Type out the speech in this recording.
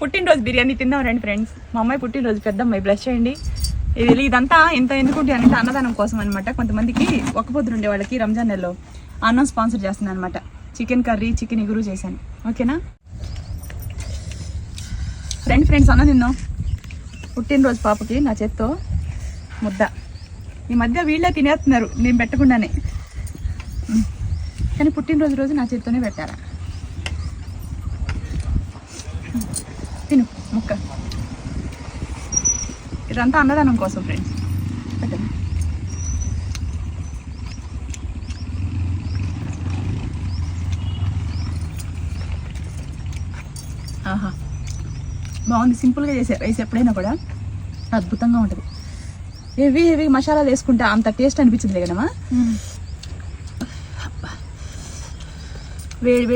పుట్టినరోజు బిర్యానీ తిందాం రండి ఫ్రెండ్స్. మా అమ్మాయి పుట్టినరోజు, పెద్దమ్మాయి, బ్లెస్ చేయండి. ఇది ఇదంతా ఇంత ఎందుకుంటే అంటే అన్నదానం కోసం అనమాట. కొంతమందికి ఒక పొద్దున ఉండే వాళ్ళకి రంజాన్ నెలలో అన్నం స్పాన్సర్ చేస్తుంది అనమాట. చికెన్ కర్రీ, చికెన్ ఇగురు చేశాను. ఓకేనా ఫ్రెండ్స్ అన్న తిన్నాం. పుట్టినరోజు పాపకి నా చేత్తో ముద్ద. ఈ మధ్య వీళ్ళే తినేస్తున్నారు నేను పెట్టకుండానే, కానీ పుట్టినరోజు నా చేత్తోనే పెట్టారా. తిను ముక్క. ఇదంతా అన్నదానం కోసం ఫ్రెండ్స్. పెట్టండి. ఆహా బాగుంది. సింపుల్గా చేసే రైస్ ఎప్పుడైనా కూడా అద్భుతంగా ఉంటుంది. హెవీ మసాలాలు వేసుకుంటే అంత టేస్ట్ అనిపించింది కదమ్మా. వేడి